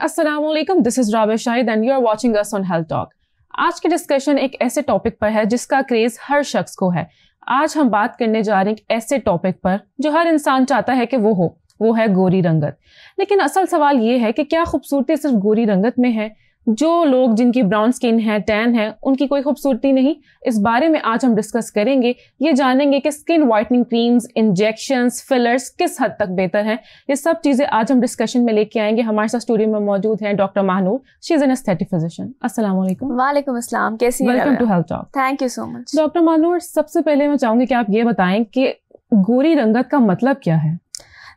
अस्सलाम वालेकुम, this is Rabia Shahid and you are watching us on Health Talk. आज की डिस्कशन एक ऐसे टॉपिक पर है जिसका क्रेज हर शख्स को है। आज हम बात करने जा रहे हैं एक ऐसे टॉपिक पर जो हर इंसान चाहता है कि वो है गोरी रंगत। लेकिन असल सवाल ये है कि क्या खूबसूरती सिर्फ गोरी रंगत में है? जो लोग जिनकी ब्राउन स्किन है, टैन है, उनकी कोई खूबसूरती नहीं? इस बारे में आज हम डिस्कस करेंगे। ये जानेंगे कि skin whitening creams, injections, fillers किस हद तक बेहतर हैं। ये सब चीजें आज हम डिस्कशन में लेके आएंगे। हमारे साथ स्टूडियो में मौजूद हैं doctor Mahnoor, she is an aesthetic physician. अस्सलाम वालेकुम। वालेकुम अस्सलाम, कैसी हैं? Welcome to Health Talk. Thank you so much. Doctor Mahnoor, सबसे पहले मैं चाहूंगी कि आप ये बताएं कि गोरी रंगत का मतलब क्या है?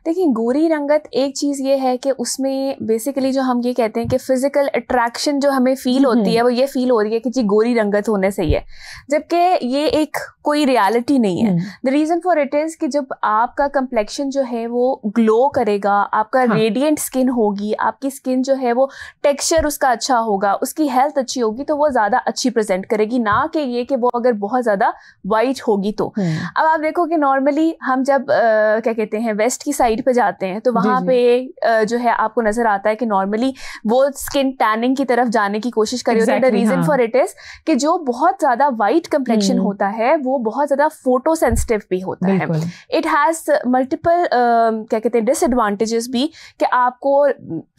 देखिए, गोरी रंगत एक चीज़ ये है कि उसमें बेसिकली जो हम ये कहते हैं कि फिजिकल अट्रैक्शन जो हमें फील होती है वो ये फील हो रही है कि जी गोरी रंगत होने से ही है, जबकि ये एक कोई रियलिटी नहीं है। The reason for it is कि जब आपका कंप्लेक्शन जो है वो ग्लो करेगा, आपका रेडिएंट स्किन होगी, आपकी स्किन जो है वो टेक्सचर उसका अच्छा होगा, उसकी हेल्थ अच्छी होगी, तो वो ज़्यादा अच्छी प्रेजेंट करेगी, ना कि ये कि वो अगर बहुत ज़्यादा वाइट होगी तो। अब आप देखो कि नॉर्मली हम जब क्या कहते हैं वेस्ट की साइड पे जाते हैं तो वहाँ पे जो है आपको नजर आता है कि नॉर्मली वो स्किन टैनिंग की तरफ जाने की कोशिश कर रही होती है। The reason for it is कि जो बहुत ज्यादा वाइट कंप्लेक्शन होता है वो बहुत ज्यादा फोटो सेंसिटिव भी होता है। इट हैज मल्टीपल क्या कहते हैं डिसएडवांटेजेस भी, कि आपको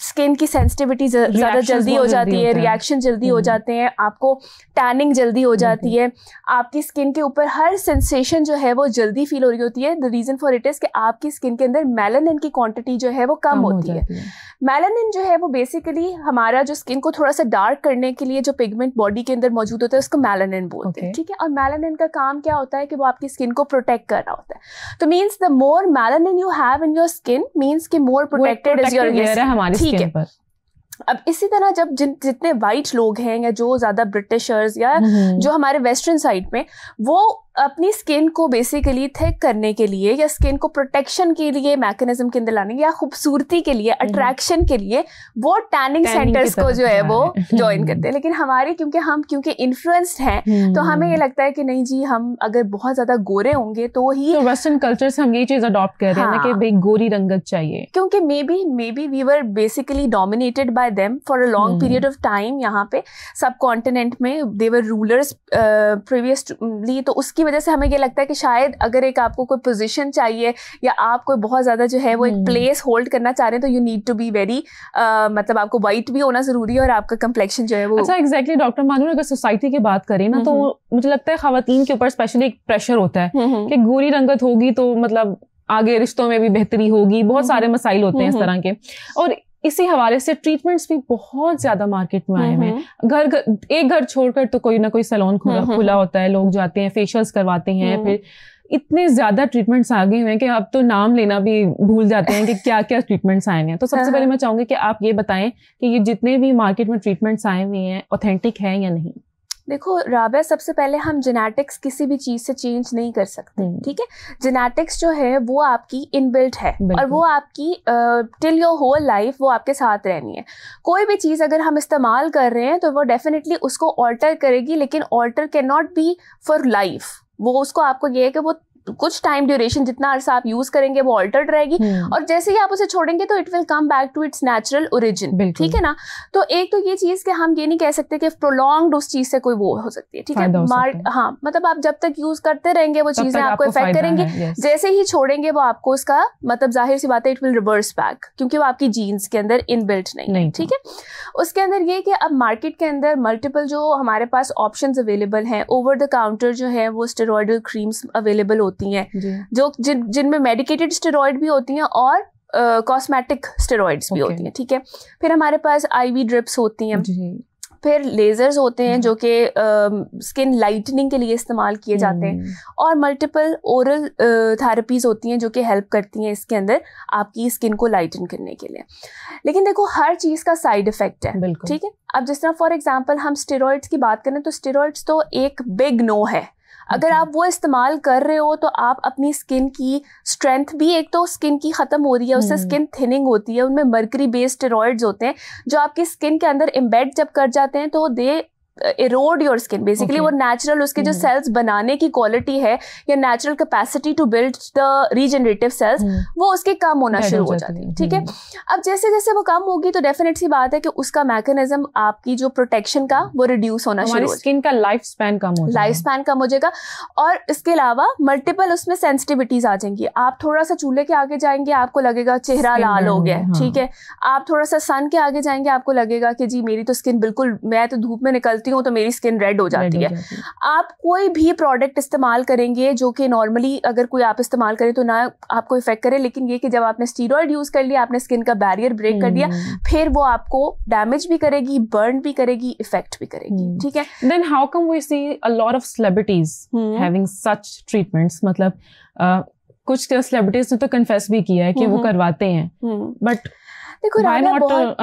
स्किन की सेंसिटिविटी ज्यादा जल्दी हो जाती है, रिएक्शन जल्दी हो जाते हैं, आपको टैनिंग जल्दी हो जाती है, आपकी स्किन के ऊपर हर सेंसेशन जो है वो जल्दी फील हो रही होती है। The reason for it is कि आपकी स्किन के अंदर मेलानिन की क्वांटिटी जो है वो कम होती है। मेलानिन जो है वो बेसिकली हमारा जो स्किन को थोड़ा सा डार्क करने के लिए जो पिगमेंट बॉडी के अंदर मौजूद होता है उसको मेलानिन बोलते हैं, ठीक है। और मेलानिन का काम क्या होता है कि वो आपकी स्किन को प्रोटेक्ट कर रहा होता है। तो means the more melanin you have in your skin means कि मोर प्रोटेक्टेड इज योर स्किन, ठीक है। अब इसी तरह जब जितने वाइट लोग हैं या जो ज्यादा ब्रिटिशर्स या जो हमारे वेस्टर्न साइड में, वो अपनी स्किन को बेसिकली थिक करने के लिए या स्किन को प्रोटेक्शन के लिए मैकेनिज्म के अंदर लाने या खूबसूरती के लिए, अट्रैक्शन के लिए वो टैनिंग सेंटर्स को जो है वो ज्वाइन करते हैं। लेकिन हमारे क्योंकि इन्फ्लुएंस्ड हैं तो हमें ये लगता है कि नहीं जी, हम अगर बहुत ज्यादा गोरे होंगे तो ही वेस्टर्न कल्चर से हम ये चीज अडॉप्ट कर रहे हैं ना कि भाई गोरी रंगत चाहिए, क्योंकि maybe we were basically dominated by them for a long period of time. यहाँ पे सब कॉन्टिनेंट में दे वर रूलर्स प्रीवियसली, तो उसकी वजह से हमें ये लगता है कि शायद अगर एक आपको कोई पोजीशन चाहिए या आप कोई बहुत ज्यादा जो है वो एक प्लेस होल्ड करना चाह रहे हैं तो you need to be very मतलब आपको वाइट भी होना जरूरी है और आपका कंप्लेक्शन जो है वो। अच्छा, एग्जैक्टली डॉक्टर मानूर, अगर सोसाइटी की बात करें ना तो मुझे लगता है खवातीन के ऊपर स्पेशली एक प्रेशर होता है कि गोरी रंगत होगी तो मतलब आगे रिश्तों में भी बेहतरी होगी, बहुत सारे मसाइल होते हैं इस तरह के। और इसी हवाले से ट्रीटमेंट्स भी बहुत ज्यादा मार्केट में आए हुए हैं। एक घर छोड़कर तो कोई ना कोई सैलून खुला होता है, लोग जाते हैं, फेशियल्स करवाते हैं, फिर इतने ज्यादा ट्रीटमेंट्स आ गए हुए हैं कि अब तो नाम लेना भी भूल जाते हैं कि क्या क्या ट्रीटमेंट्स आए हुए हैं। तो सबसे पहले मैं चाहूंगी कि आप ये बताएं कि ये जितने भी मार्केट में ट्रीटमेंट्स आए हुए हैं ऑथेंटिक है या नहीं? देखो राबिया, सबसे पहले हम जेनेटिक्स किसी भी चीज से चेंज नहीं कर सकते, ठीक है। जेनेटिक्स जो है वो आपकी इनबिल्ट है और वो आपकी टिल योर होल लाइफ वो आपके साथ रहनी है। कोई भी चीज अगर हम इस्तेमाल कर रहे हैं तो वो डेफिनेटली उसको ऑल्टर करेगी, लेकिन alter can not be for life. वो उसको आपको ये है कि वो कुछ टाइम ड्यूरेशन, जितना अर्सा आप यूज करेंगे वो ऑल्टर्ड रहेगी और जैसे ही आप उसे छोड़ेंगे तो it will come back to its natural origin, ठीक है ना। तो एक तो ये चीज कि हम ये नहीं कह सकते कि प्रोलॉन्ग्ड उस चीज से कोई वो हो सकती है, ठीक है। हाँ, मतलब आप जब तक यूज करते रहेंगे वो चीजें आपको इफेक्ट करेंगी, जैसे ही छोड़ेंगे वो आपको उसका मतलब जाहिर सी बात है इट विल रिवर्स बैक, क्योंकि वो आपकी जीन्स के अंदर इनबिल्ट नहीं, ठीक है। उसके अंदर ये कि अब मार्केट के अंदर मल्टीपल जो हमारे पास ऑप्शंस अवेलेबल हैं, ओवर द काउंटर जो है वो स्टेरॉइडल क्रीम्स अवेलेबल होती हैं, जो जिनमें मेडिकेटेड स्टेरॉइड भी होती हैं और कॉस्मेटिक स्टेरॉइड्स भी होती हैं, ठीक है। फिर हमारे पास आईवी ड्रिप्स होती हैं, फिर लेजर्स होते हैं जो कि स्किन लाइटनिंग के लिए इस्तेमाल किए जाते हैं, और मल्टीपल ओरल थेरेपीज होती हैं जो कि हेल्प करती हैं इसके अंदर आपकी स्किन को लाइटन करने के लिए। लेकिन देखो, हर चीज़ का साइड इफेक्ट है, ठीक है। अब जिस तरह फॉर एग्जांपल हम स्टेरॉइड्स की बात करें तो स्टेरॉइड्स तो एक बिग नो है। अगर आप वो इस्तेमाल कर रहे हो तो आप अपनी स्किन की स्ट्रेंथ भी, एक तो स्किन की ख़त्म हो रही है, उससे स्किन थिनिंग होती है, उनमें मर्करी बेस्ड स्टेरॉइड्स होते हैं जो आपकी स्किन के अंदर एम्बेड जब कर जाते हैं तो they erode your skin basically. वो नेचुरल उसके जो सेल्स बनाने की क्वालिटी है या natural capacity to build the regenerative cells वो उसके कम होना शुरू हो जाती है, ठीक है। अब जैसे जैसे वो कम होगी तो डेफिनेट सी बात है कि उसका मैकेनिज्म आपकी जो प्रोटेक्शन का वो रिड्यूस होना शुरू हो जाएगा, स्किन का लाइफ स्पैन कम हो जाएगा। और इसके अलावा मल्टीपल उसमें सेंसिटिविटीज आ जाएंगी। आप थोड़ा सा चूल्हे के आगे जाएंगे आपको लगेगा चेहरा लाल हो गया, ठीक है। आप थोड़ा सा सन के आगे जाएंगे आपको लगेगा कि जी मेरी तो स्किन बिल्कुल, मैं तो धूप में निकलती हूँ तो मेरी स्किन रेड हो जाती है। आप कोई भी प्रोडक्ट इस्तेमाल करेंगे जो कि नॉर्मली अगर कोई आप इस्तेमाल करें तो ना आपको इफेक्ट करे, लेकिन ये कि जब आपने स्टीरॉइड यूज कर लिया, आपने स्किन का बैरियर ब्रेक कर दिया, फिर वो आपको डैमेज भी करेगी, बर्न भी करेगी, इफेक्ट भी करेगी, ठीक है। Then how come we see a lot of celebrities having such treatments, मतलब कुछ सेलिब्रिटीज ने तो कन्फेस भी किया है कि वो करवाते हैं, बट देखो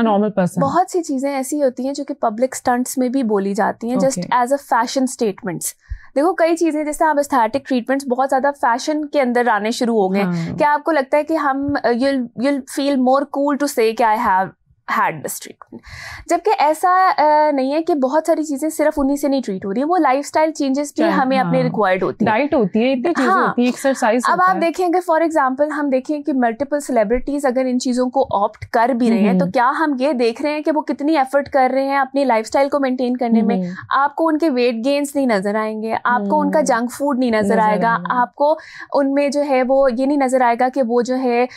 नॉर्मल बहुत सी चीजें ऐसी होती हैं जो कि पब्लिक स्टंट्स में भी बोली जाती हैं just as a fashion statements. देखो कई चीजें जैसे आप एस्थेटिक ट्रीटमेंट्स बहुत ज्यादा फैशन के अंदर आने शुरू हो गए। क्या आपको लगता है कि हम you'll feel more cool to say कि I have had this treatment, जबकि ऐसा नहीं है कि बहुत सारी चीजें सिर्फ उन्हीं से नहीं ट्रीट हो रही है, वो लाइफस्टाइल चेंजेस भी हमें अपने रिक्वायर्ड होती है, डाइट होती है, इतनी चीजें होती है, एक्सरसाइज। अब आप देखेंगे फॉर एग्जांपल हम देखें कि मल्टीपल सेलिब्रिटीज अगर इन चीजों को ऑप्ट कर भी रहे हैं तो क्या हम ये देख रहे हैं कि वो कितनी एफर्ट कर रहे हैं अपनी लाइफस्टाइल को मेंटेन करने में। आपको उनके वेट गेन्स नहीं नजर आएंगे, आपको उनका जंक फूड नहीं नजर आएगा, आपको उनमें जो है वो ये नहीं नजर आएगा कि वो जो है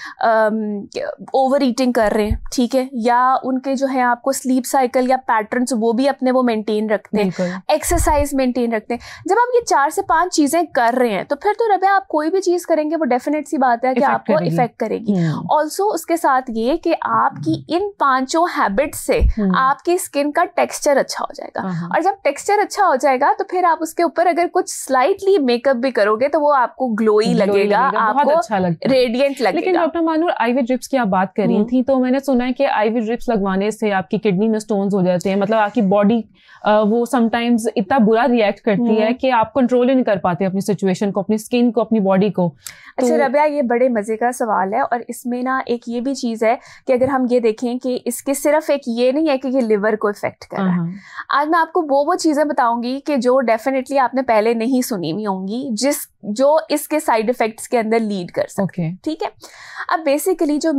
ओवर ईटिंग कर रहे हैं, ठीक है, या उनके जो है आपको स्लीप साइकिल या पैटर्न्स वो भी अपने वो मेंटेन रखते हैं, एक्सरसाइज मेंटेन रखते हैं। जब आप ये 4 से 5 चीजें कर रहे हैं तो फिर तो रबिया आप कोई भी चीज करेंगे वो डेफिनेट सी बात है कि आपको इफेक्ट करेगी। ऑल्सो उसके साथ ये कि आपकी इन 5 हैबिट्स से आपकी स्किन का टेक्सचर अच्छा हो जाएगा, और जब टेक्सचर अच्छा हो जाएगा तो फिर आप उसके ऊपर अगर कुछ स्लाइटली मेकअप भी करोगे तो वो आपको ग्लोई लगेगा, आपको अच्छा रेडिएंट लगेगा। लेकिन डॉक्टर मानूर आईवी ड्रिप्स की आप बात कर रही थी, तो मैंने सुना है कि आईवी ड्रिप्स लगवाने से आपकी किडनी में स्टोन्स हो जाते हैं, मतलब आपकी बॉडी वो समटाइम्स इतना बुरा रिएक्ट करती है कि आप कंट्रोल ही नहीं कर पाते अपनी सिचुएशन को, अपनी स्किन को, अपनी बॉडी को। अच्छा रबिया, ये बड़े मजे का सवाल है, और इसमें ना एक ये भी चीज है कि अगर हम ये देखें कि इसके सिर्फ एक ये नहीं है कि ये लिवर को इफेक्ट कर रहा है। आज मैं आपको वो चीजें बताऊंगी कि जो डेफिनेटली आपने पहले नहीं सुनी हुई होंगी, जो इसके साइड इफेक्ट्स के अंदर लीड कर सकते, ठीक है। अब बेसिकली जो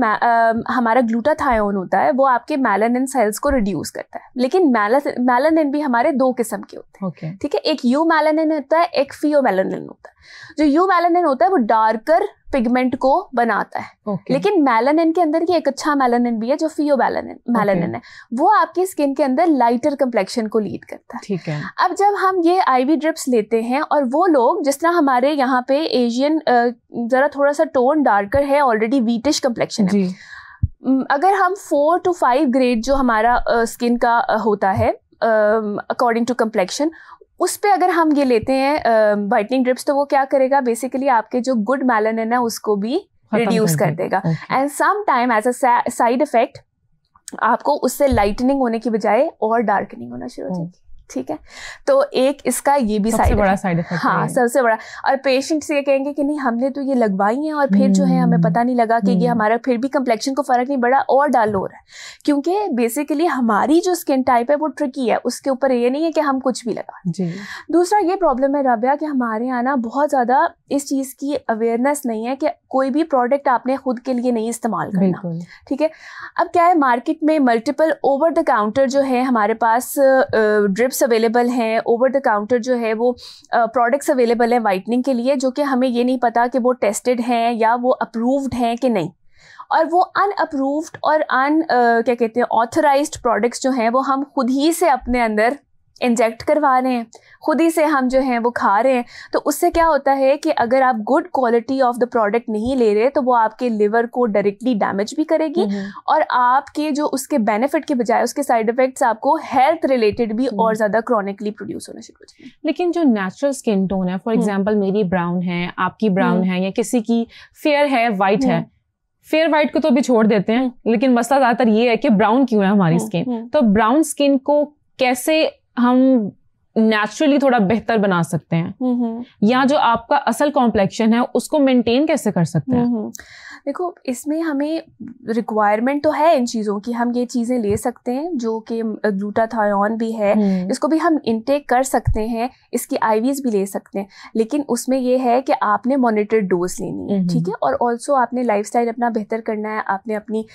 हमारा ग्लूटाथायोन होता है वो आपके मेलानिन सेल्स को रिड्यूस करता है, लेकिन मेलानिन भी हमारे 2 किस्म के होते हैं, ठीक है। एक यू मेलानिन होता है, एक फियोमेलानिन होता है। जो यू मेलानिन होता है वो डार्कर पिगमेंट को बनाता है, लेकिन मेलानिन के अंदर ये एक अच्छा मेलानिन भी है जो फियोमेलानिन है, वो आपकी स्किन के अंदर लाइटर कंप्लेक्शन को लीड करता है, ठीक है। अब जब हम ये आईवी ड्रिप्स लेते हैं और वो लोग जिस तरह हमारे यहाँ पे एशियन जरा थोड़ा सा टोन डार्कर है, ऑलरेडी वीटिश कंप्लेक्शन है, अगर हम 4 to 5 ग्रेड जो हमारा स्किन का होता है अकॉर्डिंग टू कंप्लेक्शन, उस पे अगर हम ये लेते हैं वाइटनिंग ड्रिप्स, तो वो क्या करेगा बेसिकली आपके जो गुड मेलानिन है उसको भी रिड्यूस कर देगा, and some time as a side effect आपको उससे लाइटनिंग होने की बजाय और डार्कनिंग होना शुरू हो जाएगी, ठीक है। तो एक इसका ये भी सबसे बड़ा साइड इफेक्ट, हाँ सबसे बड़ा। और पेशेंट्स ये कहेंगे कि नहीं हमने तो ये लगवाई है और फिर जो है हमें पता नहीं लगा कि ये हमारा फिर भी कंप्लेक्शन को फर्क नहीं पड़ा और डल हो रहा है, क्योंकि बेसिकली हमारी जो स्किन टाइप है वो ट्रिकी है, उसके ऊपर ये नहीं है कि हम कुछ भी लगा। दूसरा ये प्रॉब्लम है राबिया कि हमारे यहाँ ना बहुत ज्यादा इस चीज की अवेयरनेस नहीं है कि कोई भी प्रोडक्ट आपने खुद के लिए नहीं इस्तेमाल करना, ठीक है। अब क्या है, मार्केट में मल्टीपल ओवर द काउंटर जो है हमारे पास ड्रिप्स अवेलेबल हैं, ओवर द काउंटर जो है वो प्रोडक्ट्स अवेलेबल हैं वाइटनिंग के लिए, जो कि हमें ये नहीं पता कि वो टेस्टेड हैं या वो अप्रूव्ड हैं कि नहीं। और वो अनअप्रूव्ड और क्या कहते हैं ऑथराइज्ड प्रोडक्ट्स जो हैं वो हम खुद ही से अपने अंदर इंजेक्ट करवा रहे हैं, खुद ही से हम जो हैं वो खा रहे हैं। तो उससे क्या होता है कि अगर आप good quality of the product नहीं ले रहे तो वो आपके लिवर को डायरेक्टली डैमेज भी करेगी, और आपके जो उसके बेनिफिट के बजाय उसके साइड इफेक्ट्स आपको हेल्थ रिलेटेड भी और ज़्यादा क्रॉनिकली प्रोड्यूस होना शुरू हो जाएंगे। लेकिन जो नेचुरल स्किन टोन है, फॉर एग्जाम्पल मेरी ब्राउन है, आपकी ब्राउन है, या किसी की फेयर है, वाइट है, फेयर वाइट को तो अभी छोड़ देते हैं, लेकिन मसला ज़्यादातर ये है कि ब्राउन क्यों है हमारी स्किन। तो ब्राउन स्किन को कैसे हम नेचुरली थोड़ा बेहतर बना सकते हैं, या जो आपका असल कॉम्प्लेक्शन है उसको मेंटेन कैसे कर सकते हैं? देखो, इसमें हमें रिक्वायरमेंट तो है इन चीज़ों की, हम ये चीज़ें ले सकते हैं जो कि ग्लूटाथायोन भी है, इसको भी हम इनटेक कर सकते हैं, इसकी आईवीज भी ले सकते हैं, लेकिन उसमें ये है कि आपने मॉनिटर्ड डोज लेनी है, ठीक है। और ऑल्सो आपने लाइफस्टाइल अपना बेहतर करना है, आपने अपनी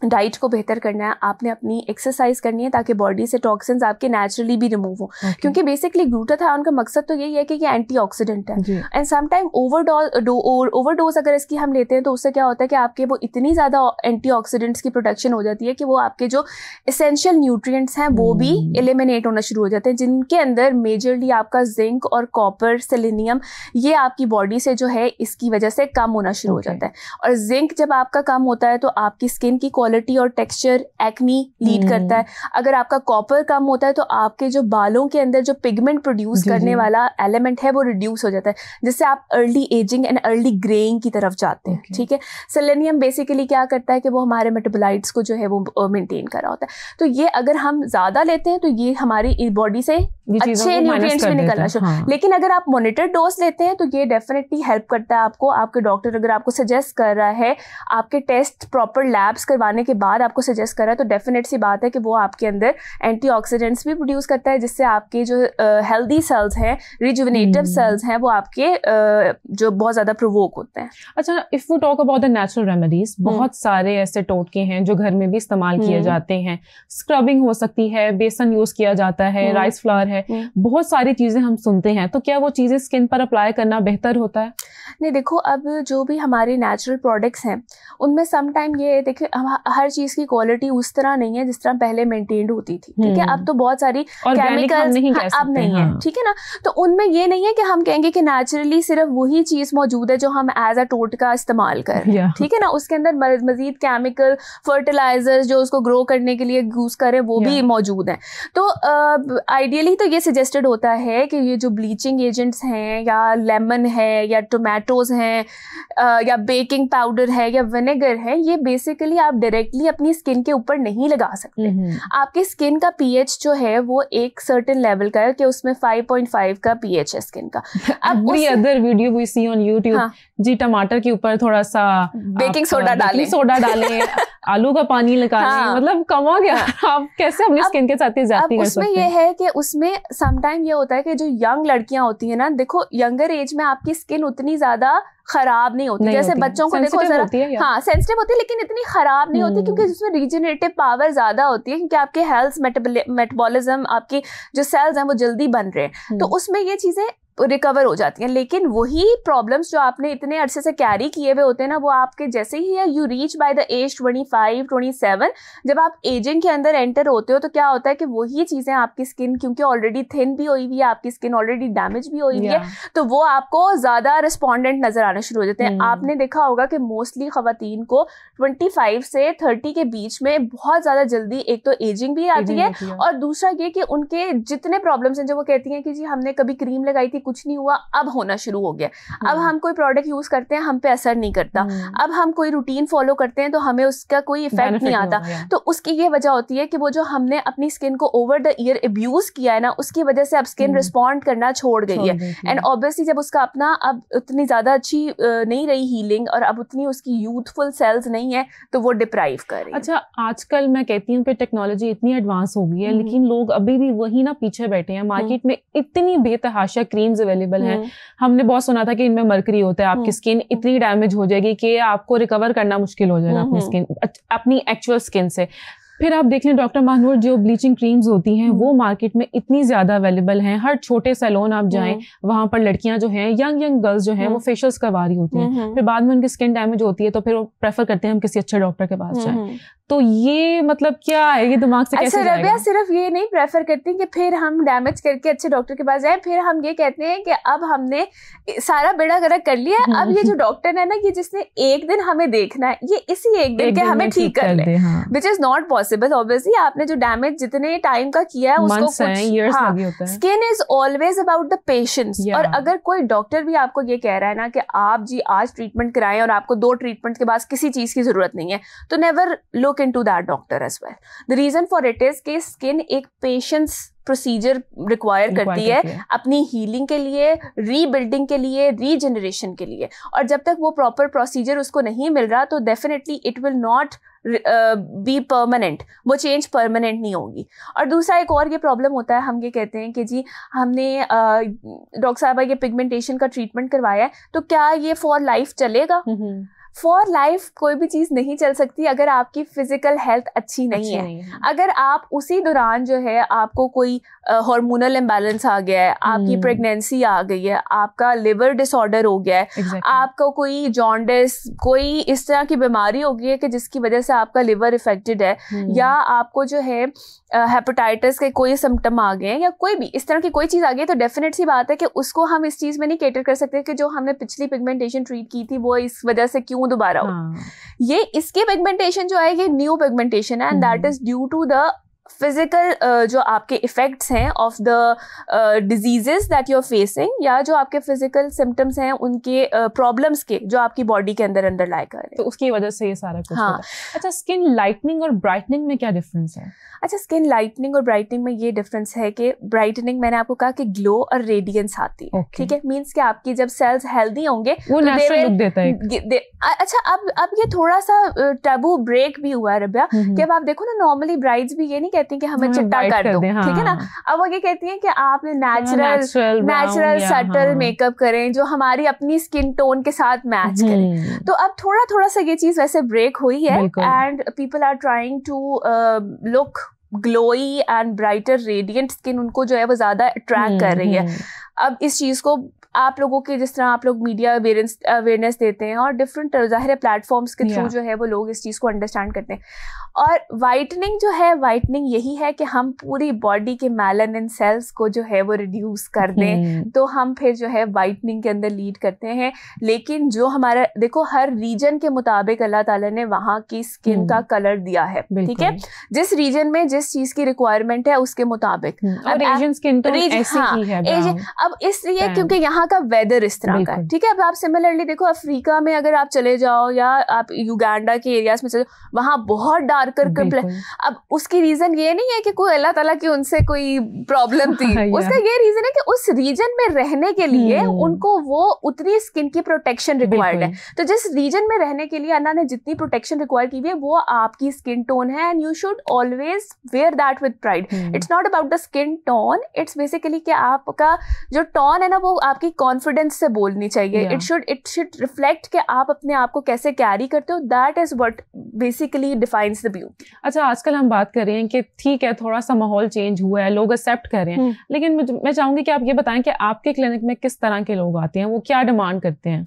डाइट को बेहतर करना है, आपने अपनी एक्सरसाइज करनी है ताकि बॉडी से टॉक्सिन्स आपके नेचुरली भी रिमूव हो, क्योंकि बेसिकली ग्लूटाथायोन का मकसद तो यही है कि ये एंटीऑक्सीडेंट है। एंड सम टाइम ओवरडोज अगर इसकी हम लेते हैं तो उससे क्या होता है कि आपके वो इतनी ज़्यादा एंटीऑक्सीडेंट्स की प्रोडक्शन हो जाती है कि वो आपके जो एसेंशियल न्यूट्रिएंट्स हैं वो भी एलिमिनेट होना शुरू हो जाते हैं, जिनके अंदर मेजरली आपका जिंक और कॉपर, सेलेनियम, ये आपकी बॉडी से जो है इसकी वजह से कम होना शुरू हो जाता है। और जिंक जब आपका कम होता है तो आपकी स्किन की क्वालिटी और टेक्सचर एक्नी लीड करता है। अगर आपका कॉपर कम होता है तो आपके जो बालों के अंदर जो पिगमेंट प्रोड्यूस करने वाला एलिमेंट है वो रिड्यूस हो जाता है, जिससे आप early ageing and early greying की तरफ जाते हैं, ठीक है। सेलेनियम बेसिकली क्या करता है कि वो हमारे मेटाबोलाइट्स को जो है वो मेंटेन कर रहा होता है। तो ये अगर हम ज्यादा लेते हैं तो ये हमारी बॉडी से अच्छे न्यूट्रिएंट्स भी निकलना शुरू। लेकिन अगर आप मॉनिटर डोज लेते हैं तो ये डेफिनेटली हेल्प करता है आपको। आपके डॉक्टर अगर आपको सजेस्ट कर रहा है, आपके टेस्ट प्रॉपर लैब्स करवाने के बाद आपको सजेस्ट कर रहा है, तो डेफिनेट सी बात है कि वो आपके अंदर एंटीऑक्सीडेंट्स भी प्रोड्यूस करता है, जिससे आपके जो हेल्दी सेल्स हैं, रिजुविनेटिव सेल्स हैं, वो आपके जो बहुत ज्यादा प्रोवोक होते हैं। अच्छा, if we talk about the natural remedies, बहुत सारे ऐसे टोटके हैं जो घर में भी इस्तेमाल किए जाते हैं। स्क्रबिंग हो सकती है, बेसन यूज किया जाता है, राइस फ्लावर है, बहुत सारी चीजें हम सुनते हैं। तो क्या वो चीजें स्किन पर अप्लाई करना बेहतर होता है? नहीं, देखो, अब जो भी हमारे नेचुरल प्रोडक्ट्स हैं उनमें सम टाइम ये देखिए हर चीज की क्वालिटी उस तरह नहीं है जिस तरह पहले मेंटेन्ड होती थी, ठीक है। अब तो बहुत सारी केमिकल्स अब नहीं है, ठीक है ना। तो उनमें ये नहीं है कि हम कहेंगे कि नेचुरली सिर्फ वही चीज मौजूद है जो हम एज अ टोटका इस्तेमाल कर रहे हैं, ठीक है ना। उसके अंदर मजीद केमिकल फर्टिलाइजर्स जो उसको ग्रो करने के लिए यूज करें वो भी मौजूद हैं। तो आइडियली तो ये सजेस्टेड होता है कि ये जो ब्लीचिंग एजेंट्स हैं, या लेमन है, या टोमेटोज हैं, या बेकिंग पाउडर है, या विनेगर है, ये बेसिकली आप डायरेक्टली अपनी स्किन के ऊपर नहीं लगा सकते। आपकी स्किन का पीएच जो है वो एक सर्टेन लेवल का है कि उसमें 5.5 का पीएच है स्किन का। अब other video we see on YouTube, जी टमाटर के ऊपर थोड़ा सा बेकिंग सोडा डालें, आलू का पानी निकालें, मतलब कमा गया। आप कैसे अपनी स्किन के साथ ज्यादती कर सकते हैं? उसमें ये है कि उसमें समटाइम ये होता है कि जो यंग लड़कियां होती है ना, देखो यंगर एज में आपकी स्किन उतनी ज्यादा खराब नहीं होती, जैसे बच्चों को देखो जरा सेंसिटिव होती है, लेकिन इतनी खराब नहीं होती क्योंकि उसमें रीजनरेटिव पावर ज्यादा होती है, क्योंकि आपके हेल्थ मेटाबॉलिज्म, आपकी जो सेल्स हैं वो जल्दी बन रहे हैं, तो उसमें ये चीजें रिकवर हो जाती हैं। लेकिन वही प्रॉब्लम्स जो आपने इतने अरसे से कैरी किए हुए होते हैं ना, वो आपके जैसे ही है you reach by the age 25, 27, जब आप एजिंग के अंदर एंटर होते हो तो क्या होता है कि वही चीजें आपकी स्किन, क्योंकि ऑलरेडी थिन भी हुई हुई है, आपकी स्किन ऑलरेडी डैमेज भी हुई हुई है, तो वो आपको ज्यादा रिस्पॉन्डेंट नजर आने शुरू हो जाते हैं। आपने देखा होगा कि मोस्टली खवातीन को 25 से 30 के बीच में बहुत ज्यादा जल्दी एक तो एजिंग भी आती है, और दूसरा ये कि उनके जितने प्रॉब्लम्स हैं जो वो कहती हैं कि जी हमने कभी क्रीम लगाई थी, कुछ नहीं हुआ, अब होना शुरू हो गया। अब हम कोई प्रोडक्ट यूज करते हैं, हम पे असर नहीं करता। अब हम कोई रूटीन फॉलो करते हैं तो हमें उसका कोई इफेक्ट नहीं आता। तो उसकी ये वजह होती है कि वो जो हमने अपनी स्किन को ओवर द ईयर अब्यूज किया है ना, उसकी वजह से अब स्किन रिस्पॉन्ड करना छोड़ गई है। एंड ऑब्वियसली जब उसका अपना अब उतनी ज्यादा अच्छी नहीं रही हीलिंग, और अब उतनी उसकी यूथफुल सेल्स नहीं है, तो वो डिप्राइव कर रही है। अच्छा, आजकल मैं कहती हूँ कि टेक्नोलॉजी इतनी एडवांस हो गई है, लेकिन लोग अभी भी वही ना पीछे बैठे हैं। मार्केट में इतनी बेतहाशा क्रीम्स अवेलेबल हैं। हमने बहुत सुना था कि इनमें मरकरी होता है, आपकी स्किन इतनी डैमेज हो जाएगी कि आपको रिकवर करना मुश्किल हो जाएगा अपनी स्किन, अपनी एक्चुअल स्किन से। फिर आप देख लें डॉक्टर महानूर, जो ब्लीचिंग क्रीम्स होती हैं वो मार्केट में इतनी ज्यादा अवेलेबल हैं। हर छोटे सैलून आप जाएं, वहां पर लड़कियां जो हैं, यंग गर्ल्स जो हैं, वो फेशियल्स करवा रही होती हैं। फिर बाद में उनकी स्किन डैमेज होती है तो फिर वो प्रेफर करते हैं हम किसी अच्छे डॉक्टर के पास जाएं। तो ये मतलब क्या है, ये दिमाग से कैसे जाएगा? रबिया सिर्फ ये नहीं प्रेफर करती कि फिर हम डैमेज करके अच्छे डॉक्टर के पास जाएं, फिर हम ये कहते हैं कि अब हमने सारा बेड़ा गर्क कर लिया, अब ये जो डॉक्टर है ना, ये जिसने एक दिन हमें देखना है, ये इसी एक दिन के हमें ठीक कर ले, which is not possible. Obviously आपने जो डैमेज जितने टाइम का किया है उसको कुछ, skin is always about the patience. और अगर कोई डॉक्टर भी आपको ये कह रहा है ना कि आप जी आज ट्रीटमेंट कराएं और आपको 2 ट्रीटमेंट के बाद किसी चीज की जरूरत नहीं है, तो never look into that doctor as well. The reason for it is कि skin एक patience प्रोसीजर रिक्वायर करती है अपनी हीलिंग के लिए, रीबिल्डिंग के लिए, रीजनरेशन के लिए, और जब तक वो प्रॉपर प्रोसीजर उसको नहीं मिल रहा तो definitely it will not be permanent, वो चेंज परमानेंट नहीं होगी। और दूसरा एक और ये प्रॉब्लम होता है, हम ये कहते हैं कि जी हमने डॉक्टर साहबा ये पिगमेंटेशन का ट्रीटमेंट करवाया है तो क्या ये फॉर लाइफ चलेगा? फॉर लाइफ कोई भी चीज़ नहीं चल सकती अगर आपकी फिजिकल हेल्थ अच्छी नहीं है। अगर आप उसी दौरान जो है आपको कोई हार्मोनल इम्बैलेंस आ गया है, आपकी प्रेगनेंसी आ गई है, आपका लिवर डिसऑर्डर हो गया है, आपको कोई जॉन्डिस, कोई इस तरह की बीमारी हो गई है कि जिसकी वजह से आपका लिवर इफेक्टेड है, या आपको जो है हेपेटाइटिस के कोई सिम्टम आ गए हैं, या कोई भी इस तरह की कोई चीज़ आ गई है, तो डेफिनेट सी बात है कि उसको हम इस चीज़ में नहीं कैटर कर सकते कि जो हमने पिछली पिगमेंटेशन ट्रीट की थी वो इस वजह से क्यों दोबारा हो। ये इसकी पिगमेंटेशन जो है ये न्यू पिगमेंटेशन है, and that is due to the physical जो आपके इफेक्ट्स हैं of the diseases that you are facing, या जो आपके फिजिकल सिम्टम्स हैं उनके प्रॉब्लम्स के जो आपकी बॉडी के अंदर अंडरलाई कर रहे हैं, तो उसकी वजह से ये सारा कुछ होता है। अच्छा, स्किन लाइटनिंग और ब्राइटनिंग में क्या डिफरेंस है? अच्छा, स्किन लाइटनिंग और ब्राइटनिंग में ये डिफरेंस है कि ब्राइटनिंग मैंने आपको कहा कि ग्लो और रेडियंस आती है, ठीक है, मींस कि आपकी जब सेल्स हेल्दी होंगे वो नेचुरल लुक देता है। अच्छा, अब ये थोड़ा सा टैबू ब्रेक भी हुआ है रबिया, कि अब आप देखो ना, नॉर्मली ब्राइड्स भी ये नहीं कहती कि हमें चिट्टा कर दो, ठीक है ना, अब वो ये कहती हैं कि आपने नेचुरल सटल मेकअप करें जो हमारी अपनी स्किन टोन के साथ मैच करें। तो अब थोड़ा सा ये चीज वैसे ब्रेक हुई है, and people are trying to look glowy and brighter radiant skin, उनको जो है वो ज्यादा अट्रैक्ट कर रही है। अब इस चीज को आप लोगों के, जिस तरह आप लोग मीडिया अवेयरनेस देते हैं और डिफरेंट ज़ाहिर प्लेटफॉर्म्स के थ्रू जो है वो लोग इस चीज़ को अंडरस्टैंड करते हैं। और वाइटनिंग जो है, वाइटनिंग यही है कि हम पूरी बॉडी के मेलानिन सेल्स को जो है वो रिड्यूस कर दें, तो हम फिर जो है वाइटनिंग के अंदर लीड करते हैं। लेकिन जो हमारा, देखो हर रीजन के मुताबिक अल्लाह ताला ने वहाँ की स्किन का कलर दिया है, ठीक है, जिस रीजन में जिस चीज़ की रिक्वायरमेंट है उसके मुताबिक। अब इसलिए क्योंकि यहाँ का वेदर इस तरह का है, ठीक है। अब आप सिमिलरली देखो अफ्रीका में अगर आप चले जाओ, या आप युगांडा के एरियाज में चले जाओ, वहाँ बहुत डार्कर अब उसकी रीजन ये नहीं है कि कोई अल्लाह ताला की उनसे कोई प्रॉब्लम थी उसका ये रीजन है कि उस रीजन में रहने के लिए उनको वो उतनी स्किन की प्रोटेक्शन रिक्वायर्ड है। तो जिस रीजन में रहने के लिए अल्लाह ने जितनी प्रोटेक्शन रिक्वायर की है वो आपकी स्किन टोन है, and you should always wear that with pride. It's not about the skin tone, it's basically कि आपका जो टोन है ना वो आपकी कॉन्फिडेंस से बोलनी चाहिए। इट शुड रिफ्लेक्ट कि आप अपने आप को कैसे कैरी करते हो, that is what basically defines the beauty. अच्छा, आजकल हम बात कर रहे हैं कि ठीक है थोड़ा सा माहौल चेंज हुआ है, लोग एक्सेप्ट कर रहे हैं, लेकिन मैं चाहूंगी कि आप ये बताएं कि आपके क्लिनिक में किस तरह के लोग आते हैं, वो क्या डिमांड करते हैं?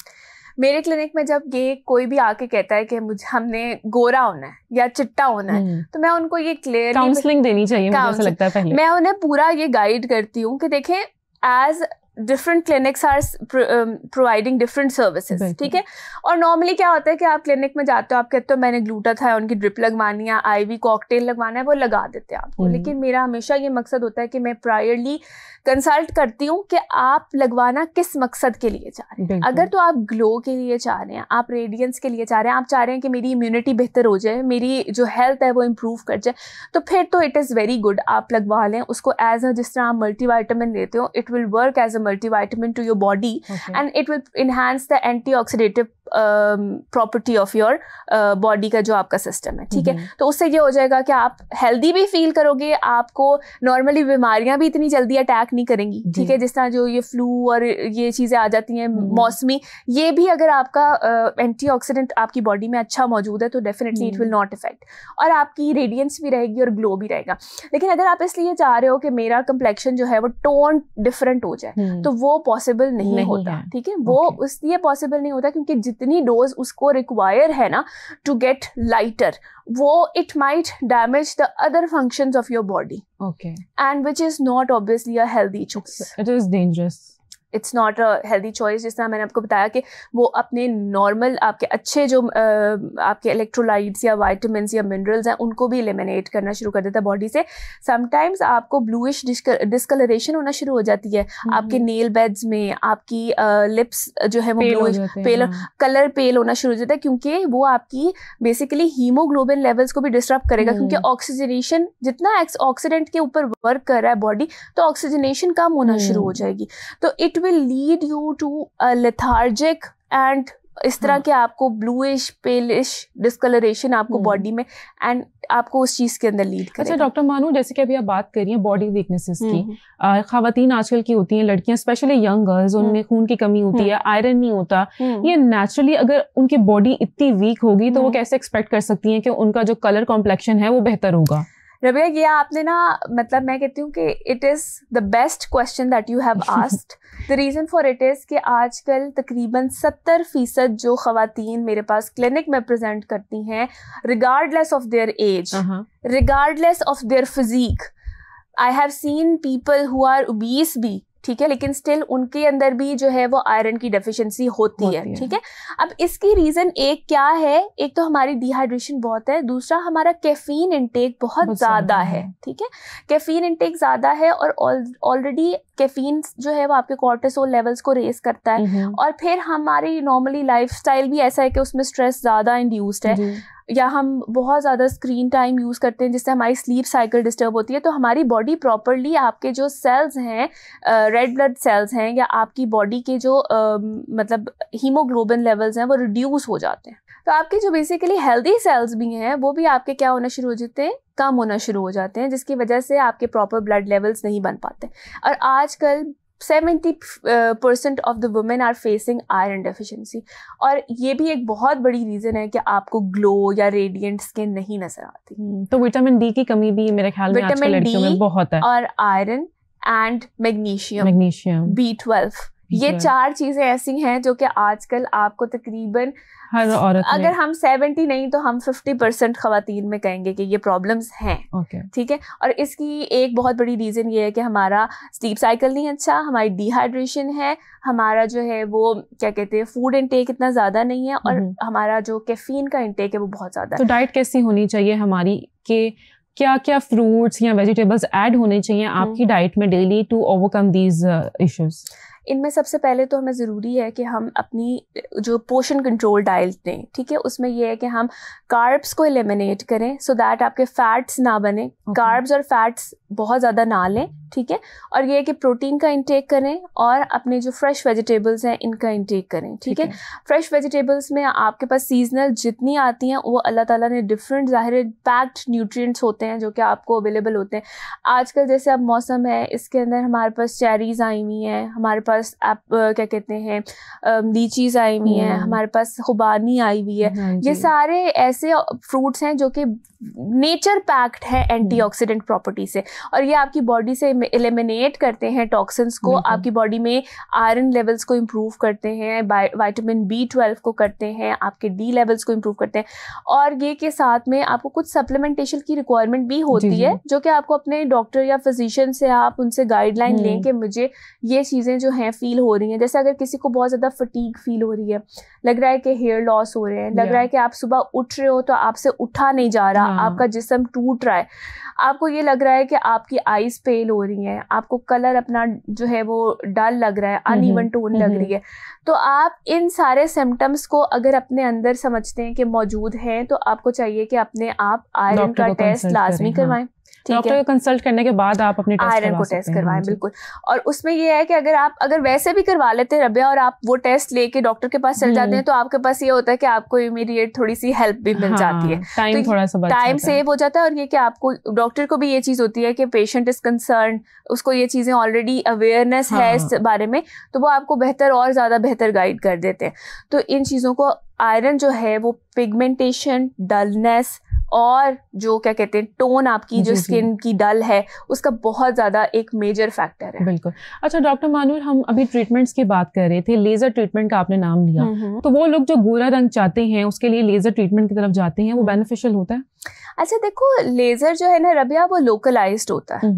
मेरे क्लिनिक में जब ये कोई भी आके कहता है कि हमने गोरा होना है या चिट्टा होना है, तो मैं उनको ये क्लियरली काउंसलिंग देनी चाहिए, मुझे ऐसा लगता है पहले। मैं उन्हें पूरा ये गाइड करती हूँ कि देखें, as different clinics are providing different services, ठीक है। और नॉर्मली क्या होता है कि आप क्लिनिक में जाते हो, आप कहते हो मैंने ग्लूटाथायोन की ड्रिप लगवानी है, आईवी कॉकटेल लगवाना है, वो लगा देते हैं आपको। लेकिन मेरा हमेशा ये मकसद होता है कि मैं प्रायरली कंसल्ट करती हूँ कि आप लगवाना किस मकसद के लिए चाह रहे हैं। अगर तो आप ग्लो के लिए चाह रहे हैं, आप रेडियंस के लिए चाह रहे हैं, आप चाह रहे हैं कि मेरी इम्यूनिटी बेहतर हो जाए, मेरी जो हेल्थ है वो इम्प्रूव कर जाए, तो फिर तो इट इज़ वेरी गुड, आप लगवा लें उसको। एज अ जिस तरह आप मल्टीविटामिन लेते हो, it will work as a multivitamin to your body, and it will enhance the antioxidative property of your body का जो आपका सिस्टम है, ठीक है। तो उससे ये हो जाएगा कि आप हेल्दी भी फील करोगे, आपको नॉर्मली बीमारियां भी इतनी जल्दी अटैक नहीं करेंगी, ठीक है। जिस तरह जो ये फ्लू और ये चीज़ें आ जाती हैं मौसमी, ये भी अगर आपका एंटीऑक्सीडेंट आपकी बॉडी में अच्छा मौजूद है तो definitely it will not effect, और आपकी रेडियंस भी रहेगी और ग्लो भी रहेगा। लेकिन अगर आप इसलिए चाह रहे हो कि मेरा कंप्लेक्शन जो है वो टोन डिफरेंट हो जाए, तो वो पॉसिबल नहीं होता, ठीक है। वो इसलिए पॉसिबल नहीं होता क्योंकि जितनी डोज उसको रिक्वायर है ना टू गेट लाइटर, वो it might damage the other functions of your body, okay, and which is not obviously a healthy choice. It is dangerous, it's not a healthy choice. जिस तरह मैंने आपको बताया कि वो अपने नॉर्मल आपके अच्छे जो आपके इलेक्ट्रोलाइट्स या वाइटामिन या मिनरल्स हैं उनको भी एलिमिनेट करना शुरू कर देता है बॉडी से। समटाइम्स आपको ब्लूइश डिस्कलरेशन होना शुरू हो जाती है आपके नेल बेड्स में, आपकी लिप्स जो है वो ब्लूइश पेल कलर पेल होना शुरू हो जाता है, क्योंकि वो आपकी बेसिकली हीमोग्लोबिन लेवल्स को भी डिस्टर्ब करेगा, क्योंकि ऑक्सीजनेशन जितना ऑक्सीडेंट के ऊपर वर्क कर रहा है बॉडी, तो ऑक्सीजनेशन कम होना शुरू हो जाएगी। तो it will lead you to a lethargic and इस तरह के आपको ब्लूइश पेलिश डिस्कलरेशन आपको बॉडी में एंड आपको उस चीज के अंदर लीड करेगा। अच्छा डॉक्टर मानू, जैसे कि अभी आप बात कर रही हैं बॉडी वीकनेसेस की, खवातीन आजकल की होती हैं, लड़कियां स्पेशली यंग गर्ल्स, उनमें खून की कमी होती है, आयरन नहीं होता, ये नेचुरली अगर उनकी बॉडी इतनी वीक होगी तो वो कैसे एक्सपेक्ट कर सकती हैं कि उनका जो कलर कॉम्प्लेक्शन है वो बेहतर होगा? रबिया, ये आपने ना मतलब मैं कहती हूँ कि it is the best question that you have asked. The reason for it is कि आजकल तकरीबन 70% जो ख़वातीन मेरे पास क्लिनिक में प्रेजेंट करती हैं, regardless of their age, regardless of their physique, I have seen people who are obese भी, ठीक है, लेकिन स्टिल उनके अंदर भी जो है वो आयरन की डेफिशिएंसी होती है, ठीक है। अब इसकी रीजन एक क्या है, एक तो हमारी डिहाइड्रेशन बहुत है, दूसरा हमारा कैफीन इंटेक बहुत ज्यादा है, ठीक है। कैफीन इंटेक ज्यादा है और ऑलरेडी कैफीन जो है वो आपके कॉर्टिसोल लेवल्स को रेस करता है, और फिर हमारी नॉर्मली लाइफस्टाइल भी ऐसा है कि उसमें स्ट्रेस ज्यादा इंड्यूस्ड है, या हम बहुत ज़्यादा स्क्रीन टाइम यूज़ करते हैं जिससे हमारी स्लीप साइकिल डिस्टर्ब होती है। तो हमारी बॉडी प्रॉपरली आपके जो सेल्स हैं, रेड ब्लड सेल्स हैं, या आपकी बॉडी के जो मतलब हीमोग्लोबिन लेवल्स हैं वो रिड्यूस हो जाते हैं। तो आपके जो बेसिकली हेल्दी सेल्स भी हैं वो भी आपके क्या होना शुरू हो जाते हैं, कम होना शुरू हो जाते हैं, जिसकी वजह से आपके प्रॉपर ब्लड लेवल्स नहीं बन पाते। और आजकल 70% of the women are facing iron deficiency, और ये भी एक बहुत बड़ी रीज़न है कि आपको ग्लो या रेडिएंट स्किन नहीं नजर आती। तो विटामिन डी की कमी भी मेरे ख्याल में आजकल लड़कियों में बहुत है, और आयरन एंड मैग्नीशियम, B12, ये 4 चीजें ऐसी हैं जो कि आजकल आपको तकरीबन हर औरत अगर हम 70 नहीं तो हम 50% खवातीन में कहेंगे कि ये प्रॉब्लम्स हैं, ठीक है। और इसकी एक बहुत बड़ी रीज़न ये है कि हमारा स्लीप साइकिल नहीं अच्छा, हमारी डिहाइड्रेशन है, हमारा जो है वो क्या कहते हैं फूड इंटेक इतना ज़्यादा नहीं है, और हमारा जो कैफीन का इंटेक है वो बहुत ज़्यादा है। तो डाइट कैसी होनी चाहिए हमारी, कि क्या क्या फ्रूट्स या वेजिटेबल्स ऐड होने चाहिए आपकी डाइट में daily to overcome these issues? इनमें सबसे पहले तो हमें ज़रूरी है कि हम अपनी जो पोर्शन कंट्रोल डाइट लें, ठीक है। उसमें यह है कि हम कार्ब्स को एलिमिनेट करें सो दैट आपके फैट्स ना बने, कार्ब्स और फैट्स बहुत ज़्यादा ना लें, ठीक है। और ये है कि प्रोटीन का इंटेक करें और अपने जो फ्रेश वेजिटेबल्स हैं इनका इंटेक करें, ठीक है। फ्रेश वेजिटेबल्स में आपके पास सीजनल जितनी आती हैं वो अल्लाह ताला ने डिफरेंट ज़ाहिर पैक्ड न्यूट्रिएंट्स होते हैं जो कि आपको अवेलेबल होते हैं। आजकल जैसे अब मौसम है, इसके अंदर हमारे पास चेरीज आई हुई हैं, हमारे पास आप क्या कहते हैं लीचीज आई हुई हैं, हमारे पास खुबानी आई हुई है। ये सारे ऐसे फ्रूट्स हैं जो कि नेचर पैक्ड है एंटीऑक्सीडेंट प्रॉपर्टी से, और ये आपकी बॉडी से एलिमिनेट करते हैं टॉक्सिन्स को, आपकी बॉडी में आयरन लेवल्स को इम्प्रूव करते हैं, विटामिन B12 को करते हैं, आपके D लेवल्स को इम्प्रूव करते हैं। और ये के साथ में आपको कुछ सप्लीमेंटेशन की रिक्वायरमेंट भी होती है जो कि आपको अपने डॉक्टर या फिजिशियन से आप उनसे गाइडलाइन लें कि मुझे ये चीज़ें जो हैं फील हो रही हैं। जैसे अगर किसी को बहुत ज़्यादा फटीग फील हो रही है, लग रहा है कि हेयर लॉस हो रहे हैं, लग रहा है कि आप सुबह उठ रहे हो तो आपसे उठा नहीं जा रहा, आपका जिस्म टूट रहा है, आपको ये लग रहा है कि आपकी आईज पेल हो रही हैं, आपको कलर अपना जो है वो डल लग रहा है, अनइवन टोन लग रही है, तो आप इन सारे सिम्टम्स को अगर अपने अंदर समझते हैं कि मौजूद हैं तो आपको चाहिए कि अपने आप आयरन का टेस्ट लाजमी करवाएं। डॉक्टर को कंसल्ट करने के बाद आप अपने आयरन को टेस्ट करवाएं, बिल्कुल। और उसमें ये है कि अगर वैसे भी करवा लेते हैं रबिया और आप वो टेस्ट लेके डॉक्टर के पास चल जाते हैं तो आपके पास ये होता है कि आपको इमीडिएट थोड़ी सी हेल्प भी मिल जाती है, टाइम तो थोड़ा सा टाइम सेव हो जाता है। और ये कि आपको डॉक्टर को भी ये चीज होती है कि पेशेंट इज कंसर्न, उसको ये चीजें ऑलरेडी अवेयरनेस है इस बारे में, तो वो आपको बेहतर और ज्यादा बेहतर गाइड कर देते हैं। तो इन चीजों को आयरन जो है वो पिगमेंटेशन, डलनेस और जो क्या कहते हैं टोन आपकी जो स्किन की डल है उसका बहुत ज़्यादा एक मेजर फैक्टर है। बिल्कुल। अच्छा डॉक्टर मानूर, हम अभी ट्रीटमेंट्स की बात कर रहे थे, लेजर ट्रीटमेंट का आपने नाम लिया, तो वो लोग जो गोरा रंग चाहते हैं उसके लिए लेजर ट्रीटमेंट की तरफ जाते हैं, वो बेनिफिशियल होता है? अच्छा देखो, लेजर जो है ना रबिया, वो लोकलाइज्ड होता है।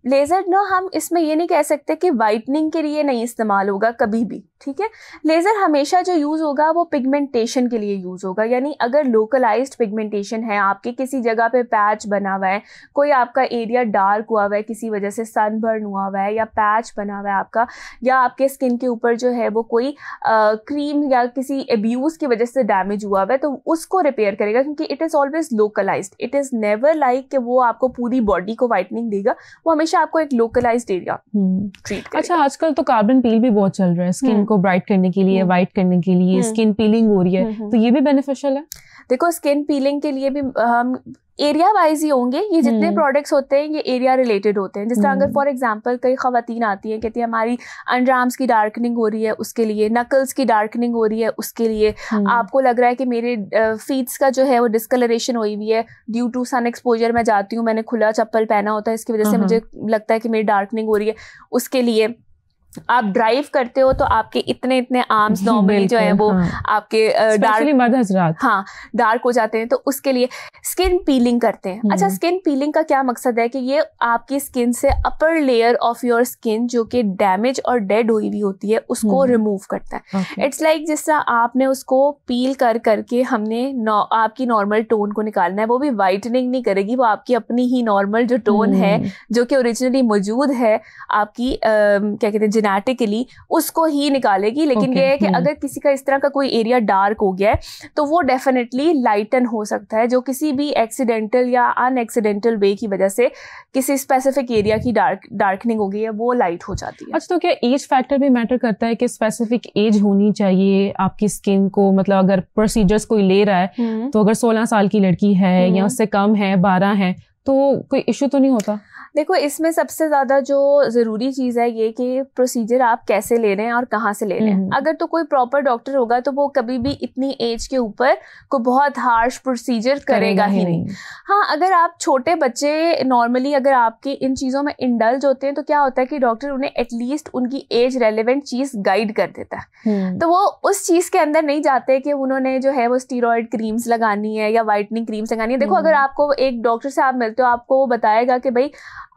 लेजर ना हम इसमें ये नहीं कह सकते कि वाइटनिंग के लिए नहीं इस्तेमाल होगा कभी भी, ठीक है। लेजर हमेशा जो यूज होगा वो पिगमेंटेशन के लिए यूज होगा, यानी अगर लोकलाइज्ड पिगमेंटेशन है, आपके किसी जगह पे पैच बना हुआ है, कोई आपका एरिया डार्क हुआ हुआ है, किसी वजह से सनबर्न हुआ हुआ है या पैच बना हुआ है आपका, या आपके स्किन के ऊपर जो है वो कोई क्रीम या किसी एब्यूज की वजह से डैमेज हुआ हुआ है, तो उसको रिपेयर करेगा, क्योंकि it is always localized. It is never like कि वो आपको पूरी बॉडी को वाइटनिंग देगा, वो हमेशा आपको एक लोकलाइज्ड एरिया ट्रीट करेगा। अच्छा, आजकल तो कार्बन पील भी बहुत चल रहा है स्किन को ब्राइट करने के लिए, वाइट करने के लिए, स्किन पीलिंग हो रही है, तो ये भी बेनिफिशियल है? देखो, स्किन पीलिंग के लिए भी हम एरिया वाइज ही होंगे, ये जितने प्रोडक्ट्स होते हैं ये एरिया रिलेटेड होते हैं। जिस तरह अगर फॉर एग्जांपल कई खवातीन आती हैं, कहती है हमारी अंडरआर्म्स की डार्कनिंग हो रही है, उसके लिए नकल्स की डार्कनिंग हो रही है, उसके लिए आपको लग रहा है कि मेरे फीट्स का जो है वो डिस्कलरेशन हुई हुई है ड्यू टू सन एक्सपोजर, मैं जाती हूँ, मैंने खुला चप्पल पहना होता है, इसकी वजह से मुझे लगता है कि मेरी डार्कनिंग हो रही है, उसके लिए आप ड्राइव करते हो तो आपके इतने इतने आर्म्स नॉर्मली जो है वो आपके डार्क, मर्द हजरात, डार्क हो जाते हैं, तो उसके लिए स्किन पीलिंग करते हैं। अच्छा, स्किन पीलिंग का क्या मकसद है कि ये आपकी स्किन से upper layer of your skin जो कि डैमेज और डेड हुई हुई होती है उसको रिमूव करता है। इट्स लाइक जिस तरह आपने उसको पील कर करके हमने आपकी नॉर्मल टोन को निकालना है, वो भी वाइटनिंग नहीं करेगी, वो आपकी अपनी ही नॉर्मल जो टोन है जो कि ओरिजिनली मौजूद है आपकी क्या कहते हैं जेनेटिकली, उसको ही निकालेगी। लेकिन ये है कि अगर किसी का इस तरह का कोई एरिया डार्क हो गया है तो वो डेफिनेटली लाइटन हो सकता है, जो किसी भी एक्सीडेंटल या अनएक्सीडेंटल वे की वजह से किसी स्पेसिफिक एरिया की डार्कनिंग हो गई है, वो लाइट हो जाती है। अच्छा, तो क्या एज फैक्टर भी मैटर करता है कि स्पेसिफिक एज होनी चाहिए आपकी स्किन को? मतलब अगर प्रोसीजर्स कोई ले रहा है तो अगर 16 साल की लड़की है या उससे कम है, 12 है, तो कोई इशू तो नहीं होता? देखो, इसमें सबसे ज़्यादा जो ज़रूरी चीज़ है ये कि प्रोसीजर आप कैसे ले रहे हैं और कहाँ से ले रहे हैं। अगर तो कोई प्रॉपर डॉक्टर होगा तो वो कभी भी इतनी एज के ऊपर कोई बहुत हार्श प्रोसीजर करेगा ही नहीं। हाँ, अगर आप छोटे बच्चे नॉर्मली अगर आपके इन चीज़ों में इंडल्ज होते हैं तो क्या होता है कि डॉक्टर उन्हें एटलीस्ट उनकी एज रेलिवेंट चीज़ गाइड कर देता है, तो वो उस चीज़ के अंदर नहीं जाते कि उन्होंने जो है वो स्टीरॉयड क्रीम्स लगानी है या वाइटनिंग क्रीम्स लगानी है। देखो, अगर आपको एक डॉक्टर से आप मिलते हो, आपको वो बताएगा कि भाई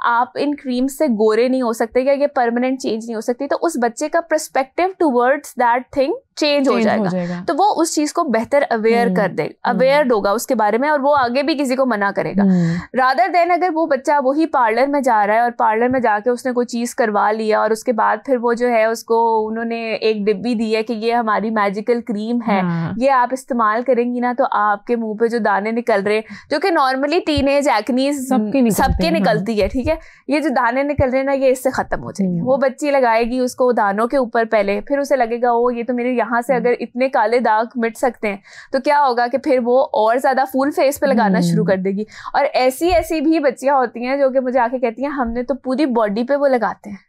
आप इन क्रीम से गोरे नहीं हो सकते या ये परमानेंट चेंज नहीं हो सकती, तो उस बच्चे का perspective towards that thing change हो जाएगा। तो वो उस चीज को बेहतर अवेयर कर दे, अवेयर होगा उसके बारे में, और वो आगे भी किसी को मना करेगा। रादर देन अगर वो बच्चा वही पार्लर में जा रहा है और पार्लर में जाके उसने कोई चीज करवा लिया और उसके बाद फिर वो जो है उसको उन्होंने एक डिब्बी दी है कि ये हमारी मैजिकल क्रीम है, ये आप इस्तेमाल करेंगी ना तो आपके मुंह पे जो दाने निकल रहे, जो कि नॉर्मली टीनेज एक्नीज सबके निकलती है, ठीक है, ये जो दाने निकल रहे हैं ना ये इससे खत्म हो जाएंगे। वो बच्ची लगाएगी उसको दानों के ऊपर पहले, फिर उसे लगेगा ओ ये तो मेरे यहाँ से अगर इतने काले दाग मिट सकते हैं तो क्या होगा कि फिर वो और ज्यादा फुल फेस पे लगाना शुरू कर देगी। और ऐसी भी बच्चियां होती हैं जो कि मुझे आके कहती हैं हमने तो पूरी बॉडी पे वो लगाते हैं,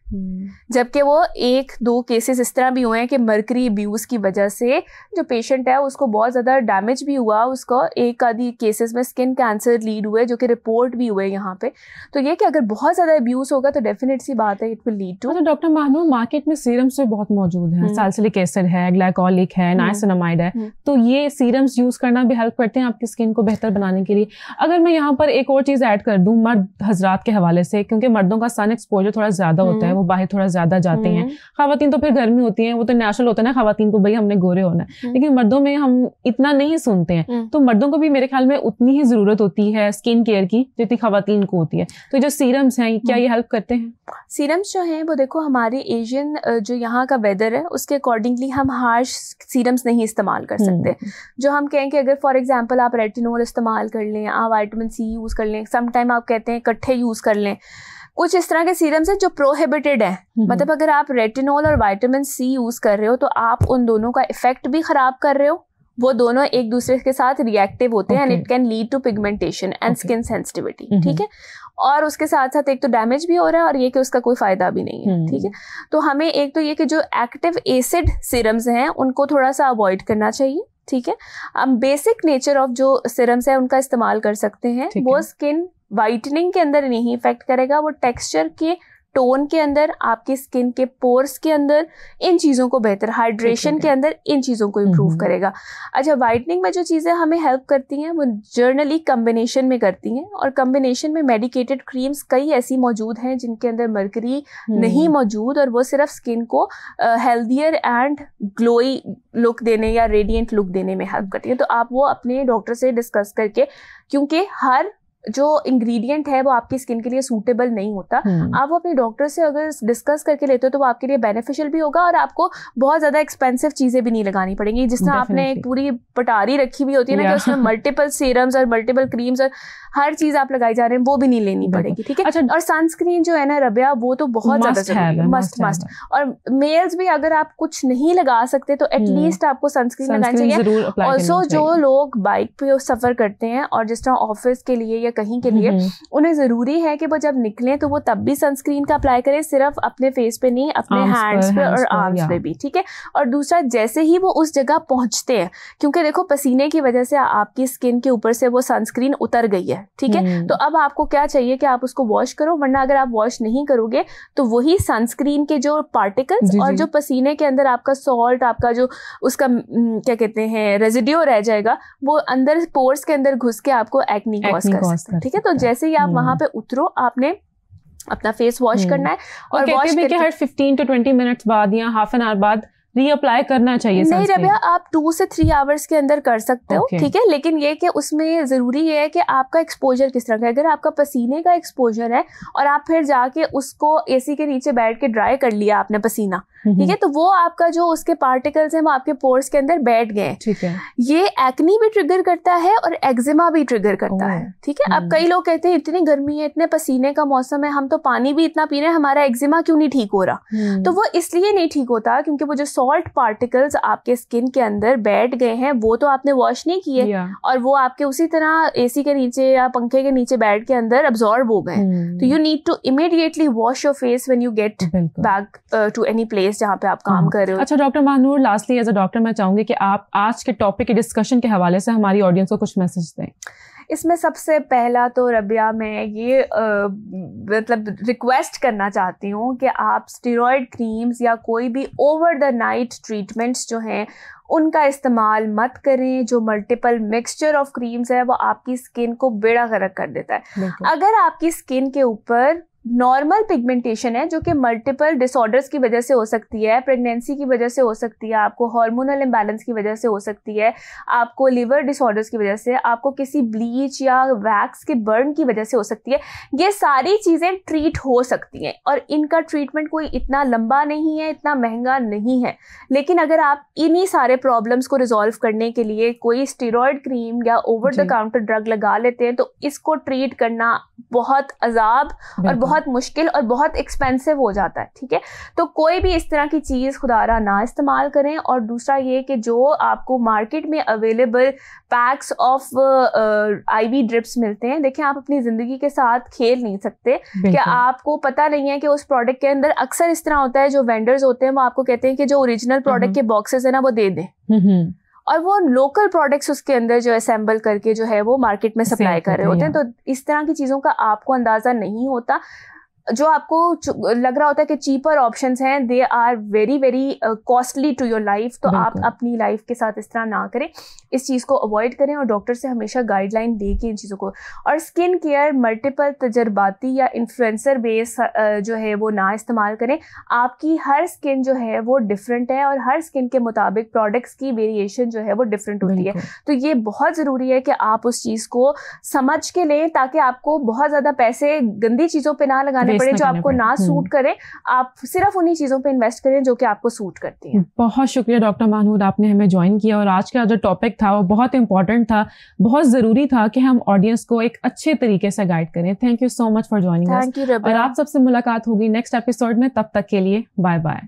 जबकि वो 1-2 केसेस इस तरह भी हुए हैं कि मर्करी अब्यूज की वजह से जो पेशेंट है उसको बहुत ज़्यादा डैमेज भी हुआ, उसको एक आधी केसेस में स्किन कैंसर लीड हुए जो कि रिपोर्ट भी हुए यहाँ पे। तो ये कि अगर बहुत ज़्यादा अब्यूज होगा तो डेफिनेट सी बात है इट विल लीड टू। तो डॉक्टर मानो मार्केट में सीरम्स भी बहुत मौजूद हैं, सैलिसिलिक एसिड है, ग्लाइकोलिक है, नाइसिनामाइड है, तो ये सीरम्स यूज करना भी हेल्प करते हैं आपकी स्किन को बेहतर बनाने के लिए। अगर मैं यहाँ पर एक और चीज़ ऐड कर दूँ मर्द हजरात के हवाले से, क्योंकि मर्दों का सन एक्सपोजर थोड़ा ज़्यादा होता है, वो बाहर थोड़ा ज्यादा जाते हैं, खवातीन तो फिर गर्मी होती है, वो तो नेचुरल होता है ना खवातीन को भाई हमने गोरे होना है, लेकिन मर्दों में हम इतना नहीं सुनते हैं, तो मर्दों को भी मेरे ख्याल में उतनी ही जरूरत होती है स्किन केयर की जितनी खवातीन को होती है। तो जो सीरम्स हैं क्या ये हेल्प करते हैं? सीरम्स जो हैं वो देखो हमारे एशियन जो यहाँ का वेदर है उसके अकॉर्डिंगली हम हार्श सीरम्स नहीं इस्तेमाल कर सकते। जो हम कहें कि अगर फॉर एग्जांपल आप रेटिनोल इस्तेमाल कर लें, आप विटामिन सी यूज कर लें, समटाइम आप कहते हैं इकट्ठे यूज कर लें, कुछ इस तरह के सीरम्स हैं जो प्रोहिबिटेड है। मतलब अगर आप रेटिनोल और विटामिन सी यूज कर रहे हो तो आप उन दोनों का इफेक्ट भी खराब कर रहे हो, वो दोनों एक दूसरे के साथ रिएक्टिव होते हैं and it can lead to pigmentation and skin sensitivity, ठीक है। और उसके साथ साथ एक तो डैमेज भी हो रहा है और ये कि उसका कोई फायदा भी नहीं है, ठीक है। तो हमें एक तो ये कि जो एक्टिव एसिड सीरम्स हैं उनको थोड़ा सा अवॉइड करना चाहिए, ठीक है। हम बेसिक नेचर ऑफ जो सीरम्स है उनका इस्तेमाल कर सकते हैं, वो स्किन वाइटनिंग के अंदर नहीं इफेक्ट करेगा, वो टेक्सचर के टोन के अंदर, आपकी स्किन के पोर्स के अंदर, इन चीज़ों को बेहतर, हाइड्रेशन के अंदर इन चीज़ों को इम्प्रूव करेगा। अच्छा, वाइटनिंग में जो चीज़ें हमें हेल्प करती हैं वो जनरली कम्बिनेशन में करती हैं, और कम्बिनेशन में मेडिकेटेड क्रीम्स कई ऐसी मौजूद हैं जिनके अंदर मरकरी नहीं मौजूद, और वो सिर्फ स्किन को हेल्दियर एंड ग्लोई लुक देने या रेडिएंट लुक देने में हेल्प करती है। तो आप वो अपने डॉक्टर से डिस्कस करके, क्योंकि हर जो इंग्रेडिएंट है वो आपकी स्किन के लिए सूटेबल नहीं होता, आप वो अपने डॉक्टर से अगर डिस्कस करके लेते हो तो वो आपके लिए बेनिफिशियल भी होगा, और आपको बहुत ज़्यादा एक्सपेंसिव चीज़ें भी नहीं लगानी पड़ेंगी। जिस तरह आपने एक पूरी पटारी रखी हुई होती है ना, कि उसमें मल्टीपल सीरम्स और मल्टीपल क्रीम्स और हर चीज़ आप लगाई जा रहे हैं, वो भी नहीं लेनी पड़ेगी, ठीक है। अच्छा, और सनस्क्रीन जो है ना रबिया, वो तो बहुत ज़्यादा मस्ट। और मेल्स भी अगर आप कुछ नहीं लगा सकते तो एटलीस्ट आपको सनस्क्रीन लगानी चाहिए। ऑल्सो जो लोग बाइक पे सफ़र करते हैं और जिस तरह ऑफिस के लिए या कहीं के लिए, उन्हें ज़रूरी है कि वो जब निकलें तो वो तब भी सनस्क्रीन का अप्लाई करें, सिर्फ अपने फेस पे नहीं, अपने हैंड्स पे और आर्म्स पे भी, ठीक है। और दूसरा, जैसे ही वो उस जगह पहुंचते हैं, क्योंकि देखो पसीने की वजह से आपकी स्किन के ऊपर से वो सनस्क्रीन उतर गई है, ठीक है। तो अब आपको क्या चाहिए कि आप उसको वॉश करो, वरना अगर आप वॉश नहीं करोगे तो वही सनस्क्रीन के जो पार्टिकल्स और जो पसीने के अंदर आपका सॉल्ट, आपका जो उसका क्या कहते हैं रेजिड्यू रह जाएगा, वो अंदर पोर्स के अंदर घुस के आपको एक्नी कॉज कर सकता है, ठीक है। तो जैसे ही आप वहां पे उतरो, आपने अपना फेस वॉश करना है, और वॉश करके हर 15 to 20 मिनट्स बाद या हाफ एन आवर बाद रीअप्लाई करना चाहिए। नहीं रबिया, आप 2 से 3 आवर्स के अंदर कर सकते हो, ठीक है। लेकिन ये कि उसमें ज़रूरी ये है कि आपका एक्सपोजर किस तरह का है। अगर आपका पसीने का एक्सपोजर है और आप फिर जाके उसको एसी के नीचे बैठ के ड्राई कर लिया आपने पसीना, ठीक है, तो वो आपका जो उसके पार्टिकल्स हैं वो आपके पोर्स के अंदर बैठ गए, ठीक है। ये एक्नी भी ट्रिगर करता है और एक्जिमा भी ट्रिगर करता है, ठीक है। अब कई लोग कहते हैं इतनी गर्मी है, इतने पसीने का मौसम है, हम तो पानी भी इतना पी रहे हैं, हमारा एक्जिमा क्यों नहीं ठीक हो रहा? तो वो इसलिए नहीं ठीक होता क्योंकि वो जो सॉल्ट पार्टिकल्स आपके स्किन के अंदर बैठ गए हैं, वो तो आपने वॉश नहीं किए, और वो आपके उसी तरह एसी के नीचे या पंखे के नीचे बैठ के अंदर अब्सॉर्ब हो गए। तो you need to immediately wash your face when you get back to any place जहाँ पे आप काम कर रहे हो। अच्छा doctor Mahnoor, lastly as a doctor मैं चाहूंगी कि आप आज के टॉपिक के डिस्कशन के हवाले से हमारी ऑडियंस को कुछ मैसेज दें। इसमें सबसे पहला तो रबिया मैं ये मतलब रिक्वेस्ट करना चाहती हूँ कि आप स्टेरॉयड क्रीम्स या कोई भी ओवर द नाइट ट्रीटमेंट्स जो हैं उनका इस्तेमाल मत करें। जो मल्टीपल मिक्सचर ऑफ क्रीम्स है वो आपकी स्किन को बेड़ा गर्क कर देता है। अगर आपकी स्किन के ऊपर नॉर्मल पिगमेंटेशन है जो कि मल्टीपल डिसऑर्डर्स की वजह से हो सकती है, प्रेगनेंसी की वजह से हो सकती है, आपको हार्मोनल इम्बैलेंस की वजह से हो सकती है, आपको लिवर डिसऑर्डर्स की वजह से, आपको किसी ब्लीच या वैक्स के बर्न की वजह से हो सकती है, ये सारी चीज़ें ट्रीट हो सकती हैं और इनका ट्रीटमेंट कोई इतना लंबा नहीं है, इतना महंगा नहीं है। लेकिन अगर आप इन्हीं सारे प्रॉब्लम्स को रिजॉल्व करने के लिए कोई स्टेरॉयड क्रीम या ओवर द काउंटर ड्रग लगा लेते हैं तो इसको ट्रीट करना बहुत अजाब और बहुत मुश्किल और बहुत एक्सपेंसिव हो जाता है, ठीक है। तो कोई भी इस तरह की चीज़ खुदारा ना इस्तेमाल करें। और दूसरा ये कि जो आपको मार्केट में available packs of IV drips मिलते हैं, देखें आप अपनी ज़िंदगी के साथ खेल नहीं सकते कि आपको पता नहीं है कि उस प्रोडक्ट के अंदर अक्सर इस तरह होता है, जो वेंडर्स होते हैं वो आपको कहते हैं कि जो ओरिजिनल प्रोडक्ट के बॉक्सेस है ना वो दे दें, और वो लोकल प्रोडक्ट्स उसके अंदर जो असेंबल करके जो है वो मार्केट में सप्लाई कर रहे होते हैं। तो इस तरह की चीज़ों का आपको अंदाज़ा नहीं होता। जो आपको लग रहा होता है कि चीपर ऑप्शंस हैं, they are very very costly to your life. तो आप अपनी लाइफ के साथ इस तरह ना करें, इस चीज़ को अवॉइड करें और डॉक्टर से हमेशा गाइडलाइन दे के इन चीज़ों को। और स्किन केयर मल्टीपल तजर्बाती या इन्फ्लुएंसर बेस जो है वो ना इस्तेमाल करें। आपकी हर स्किन जो है वो डिफरेंट है और हर स्किन के मुताबिक प्रोडक्ट्स की वेरिएशन जो है वो डिफरेंट होती है। तो ये बहुत ज़रूरी है कि आप उस चीज़ को समझ के लें ताकि आपको बहुत ज़्यादा पैसे गंदी चीज़ों पर ना लगाने पड़े जो आपको ना सूट करे। आप सिर्फ उन्हीं चीज़ों पे इन्वेस्ट करें जो कि आपको सूट करती हैं। बहुत शुक्रिया डॉक्टर महानूर, आपने हमें ज्वाइन किया और आज का जो टॉपिक था वो बहुत इंपॉर्टेंट था, बहुत ज़रूरी था कि हम ऑडियंस को एक अच्छे तरीके से गाइड करें। Thank you so much for joining us. Thank you. और आप सबसे मुलाकात होगी नेक्स्ट एपिसोड में, तब तक के लिए बाय बाय।